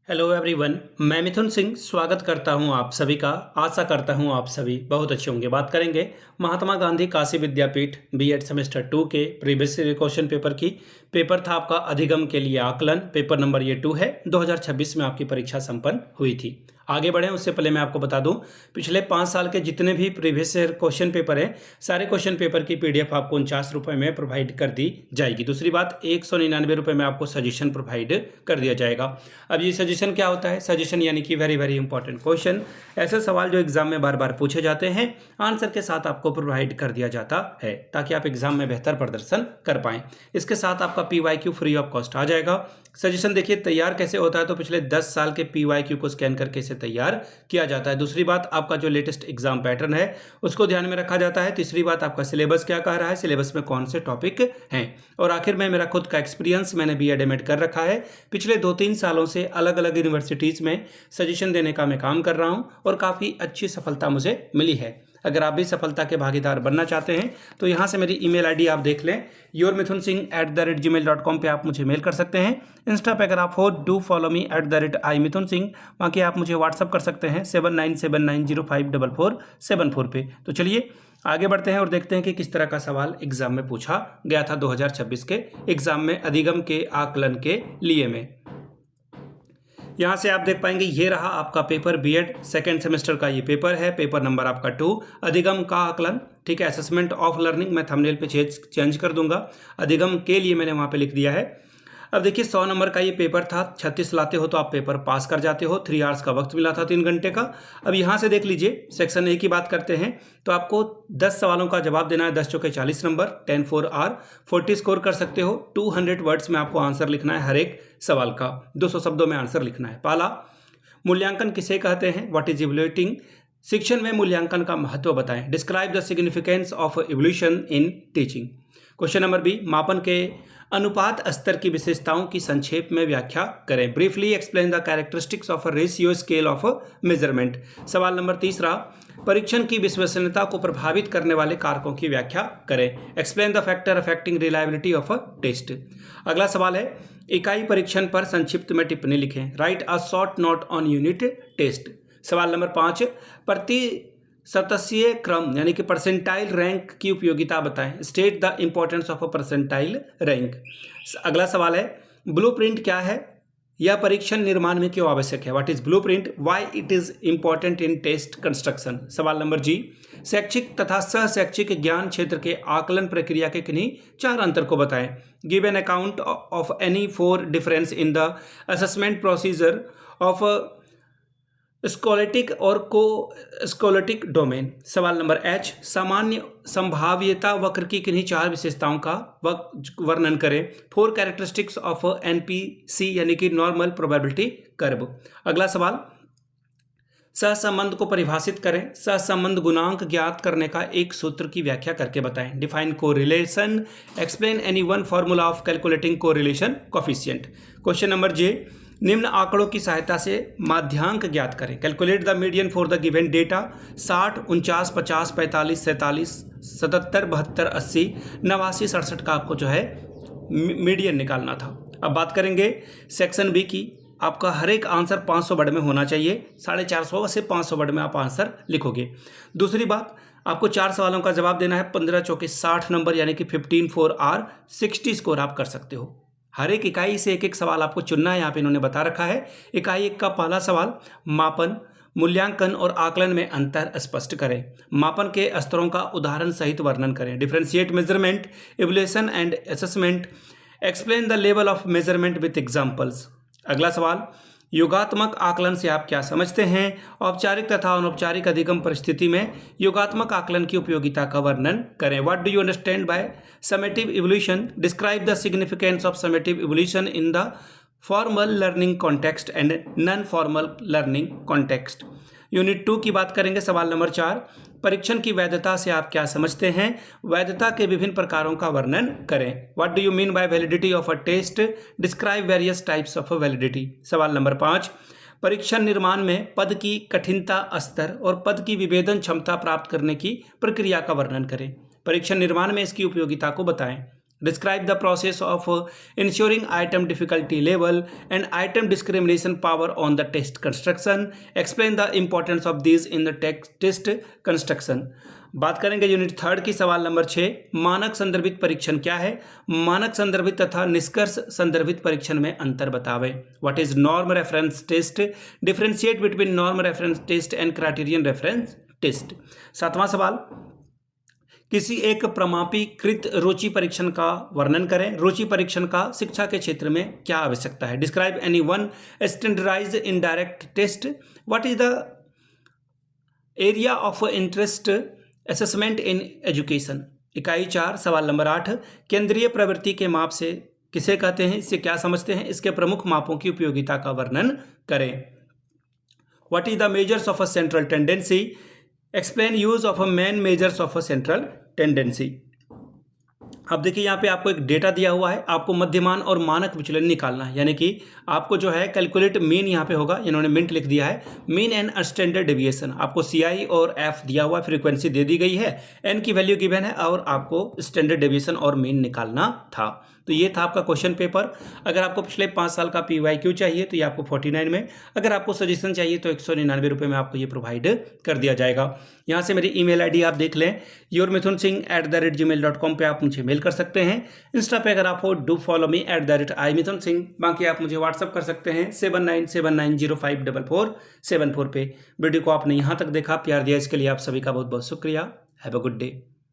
Hello everyone, मैं मिथुन सिंह स्वागत करता हूं आप सभी का। आशा करता हूं आप सभी बहुत अच्छे होंगे। बात करेंगे महात्मा गांधी काशी विद्यापीठ बीएड सेमेस्टर 2 के प्रीवियस ईयर क्वेश्चन पेपर की। पेपर था आपका अधिगम के लिए आकलन। पेपर नंबर ये 2 है। 2026 में आपकी परीक्षा संपन्न हुई थी। आगे बढ़ें उससे पहले मैं आपको बता दूं, पिछले 5 साल के जितने भी प्रीवियस ईयर क्वेश्चन पेपर हैं, सारे क्वेश्चन पेपर की पीडीएफ आपको 49 रुपये में प्रोवाइड कर दी जाएगी। दूसरी बात, 199 रुपये में आपको सजेशन प्रोवाइड कर दिया जाएगा। अब ये सजेशन क्या होता है? सजेशन यानी कि वेरी वेरी इंपॉर्टेंट क्वेश्चन, ऐसे सवाल जो एग्जाम में बार बार पूछे जाते हैं, आंसर के साथ आपको प्रोवाइड कर दिया जाता है ताकि आप एग्जाम में बेहतर प्रदर्शन कर पाएं। इसके साथ आपका पीवाईक्यू फ्री ऑफ कॉस्ट आ जाएगा। सजेशन देखिए तैयार कैसे होता है, तो पिछले 10 साल के पीवाईक्यू को स्कैन करके इसे तैयार किया जाता है। दूसरी बात, आपका जो लेटेस्ट एग्जाम पैटर्न है उसको ध्यान में रखा जाता है। तीसरी बात, आपका सिलेबस क्या कह रहा है, सिलेबस में कौन से टॉपिक हैं। और आखिर में मेरा खुद का एक्सपीरियंस, मैंने बीएड एमएड कर रखा है। पिछले 2-3 सालों से अलग अलग यूनिवर्सिटीज़ में सजेशन देने का मैं काम कर रहा हूं और काफ़ी अच्छी सफलता मुझे मिली है। अगर आप भी सफलता के भागीदार बनना चाहते हैं तो यहाँ से मेरी ईमेल आईडी आप देख लें, yourmithunsingh@gmail.com पे आप मुझे मेल कर सकते हैं। इंस्टा पे अगर आप हो, डू फॉलो मी @imithunsingh। बाकी आप मुझे व्हाट्सअप कर सकते हैं 7979054474 पे। तो चलिए आगे बढ़ते हैं और देखते हैं कि किस तरह का सवाल एग्जाम में पूछा गया था 2026 के एग्जाम में अधिगम के आकलन के लिए में। यहाँ से आप देख पाएंगे ये रहा आपका पेपर, बीएड सेकेंड सेमेस्टर का ये पेपर है। पेपर नंबर आपका 2, अधिगम का आकलन। ठीक है, असेसमेंट ऑफ लर्निंग मैं थंबनेल पे चेंज कर दूंगा। अधिगम के लिए मैंने वहाँ पे लिख दिया है। अब देखिए 100 नंबर का ये पेपर था। 36 लाते हो तो आप पेपर पास कर जाते हो। 3 आवर्स का वक्त मिला था, 3 घंटे का। अब यहाँ से देख लीजिए, सेक्शन ए की बात करते हैं तो आपको 10 सवालों का जवाब देना है। 10 चौके 40 नंबर, 10 4 आर 40 स्कोर कर सकते हो। 200 वर्ड्स में आपको आंसर लिखना है हर एक सवाल का। 200 शब्दों में आंसर लिखना है। पहला, मूल्यांकन किसे कहते हैं, व्हाट इज इवैल्यूएटिंग। शिक्षण में मूल्यांकन का महत्व बताएं। Describe the significance of evolution in teaching. Question number B, मापन के अनुपात स्तर की विशेषताओं की संक्षेप में व्याख्या करें। Briefly explain the characteristics of a ratio scale of measurement. सवाल नंबर तीसरा, परीक्षण की विश्वसनीयता को प्रभावित करने वाले कारकों की व्याख्या करें। Explain the factor affecting reliability of a test. अगला सवाल है, इकाई परीक्षण पर संक्षिप्त में टिप्पणी लिखें। Write a short note on unit test. सवाल नंबर 5, प्रति शतसीय क्रम यानी कि परसेंटाइल रैंक की उपयोगिता बताएं। State the importance of a percentile rank. अगला सवाल है, ब्लूप्रिंट क्या है, यह परीक्षण निर्माण में क्यों आवश्यक है। What is blueprint, why it is important in test construction. सवाल नंबर जी, शैक्षिक तथा सह शैक्षिक ज्ञान क्षेत्र के आकलन प्रक्रिया के किन्हीं 4 अंतर को बताएं। Give an account of any 4 difference in the assessment procedure of scholastic और को स्कोलेटिक डोमेन। सवाल नंबर एच, सामान्य संभाव्यता वक्र की किन्हीं 4 विशेषताओं का वर्णन करें। 4 कैरेक्टरिस्टिक्स ऑफ एनपीसी यानी कि नॉर्मल प्रोबेबिलिटी कर्व। अगला सवाल, सहसंबंध को परिभाषित करें। सहसंबंध गुणांक ज्ञात करने का एक सूत्र की व्याख्या करके बताएं। Define correlation. Explain any one formula of calculating correlation coefficient. Question number J, निम्न आंकड़ों की सहायता से माध्यांक ज्ञात करें। Calculate the median for the given data. 60, 49, 50, 45, 47, 77, 72, 80, 89, 67 का आपको जो है मीडियन निकालना था। अब बात करेंगे सेक्शन बी की। आपका हर एक आंसर 500 वर्ड में होना चाहिए। 450 से 500 वर्ड में आप आंसर लिखोगे। दूसरी बात, आपको 4 सवालों का जवाब देना है। 15 चौके 60 नंबर यानी कि 15 4 आर 60 स्कोर आप कर सकते हो। हर एक इकाई से एक एक सवाल आपको चुनना है, यहाँ पे इन्होंने बता रखा है। इकाई 1 का पहला सवाल, मापन, मूल्यांकन और आकलन में अंतर स्पष्ट करें। मापन के स्तरों का उदाहरण सहित वर्णन करें। Differentiate measurement, evaluation and assessment. Explain the level of measurement with examples. अगला सवाल, योगात्मक आकलन से आप क्या समझते हैं। औपचारिक तथा अनौपचारिक अधिगम परिस्थिति में योगात्मक आकलन की उपयोगिता का वर्णन करें। What do you understand by summative evolution. Describe the significance of summative evolution in the formal learning context and non formal learning context. Unit 2 की बात करेंगे। सवाल नंबर 4, परीक्षण की वैधता से आप क्या समझते हैं। वैधता के विभिन्न प्रकारों का वर्णन करें। What do you mean by validity of a test. Describe various types of validity. सवाल नंबर 5, परीक्षण निर्माण में पद की कठिनता स्तर और पद की विभेदन क्षमता प्राप्त करने की प्रक्रिया का वर्णन करें। परीक्षण निर्माण में इसकी उपयोगिता को बताएं। Describe the process of ensuring item difficulty level and item discrimination power on the test construction. Explain the importance of these in the test construction. बात करेंगे यूनिट 3 की सवाल नंबर 6, मानक संदर्भित परीक्षण क्या है? मानक संदर्भित तथा निष्कर्ष संदर्भित परीक्षण में अंतर बतावे. What is norm reference test? Differentiate between norm reference test and criterion reference test. 7वां सवाल, किसी एक प्रमाणीकृत रुचि परीक्षण का वर्णन करें. रुचि परीक्षण का शिक्षा के क्षेत्र में क्या आवश्यकता है? Describe any one standardised indirect test. What is the area of interest assessment in education. इकाई 4 सवाल नंबर 8, केंद्रीय प्रवृत्ति के माप से किसे कहते हैं? इससे क्या समझते हैं? इसके प्रमुख मापों की उपयोगिता का वर्णन करें. What is the measures of a central tendency. Explain use of a main measures of a central tendency. अब देखिए यहाँ पे आपको एक डेटा दिया हुआ है, आपको मध्यमान और मानक विचलन निकालना है. यानी कि आपको जो है कैलकुलेट मीन यहाँ पे होगा, इन्होंने मिनट लिख दिया है. मीन एंड स्टैंडर्ड डेविएशन आपको CI और F दिया हुआ है, फ्रीक्वेंसी दे दी गई है, N की वैल्यू गिवन है और आपको स्टैंडर्ड डेविएशन और मीन निकालना था. तो ये था आपका क्वेश्चन पेपर. अगर आपको पिछले 5 साल का PYQ चाहिए तो ये आपको 49 में, अगर आपको सजेशन चाहिए तो 199 रुपये में आपको ये प्रोवाइड कर दिया जाएगा. यहाँ से मेरी email ID आप देख लें, yourmithunsingh@gmail.com पे आप मुझे मेल कर सकते हैं. इंस्टा पे अगर आप हो डू फॉलो मी @imithunsingh. बाकी आप मुझे व्हाट्सअप कर सकते हैं 7979054474 पे. वीडियो को आपने यहाँ तक देखा, प्यार दिया, इसके लिए आप सभी का बहुत बहुत शुक्रिया. Have a good day.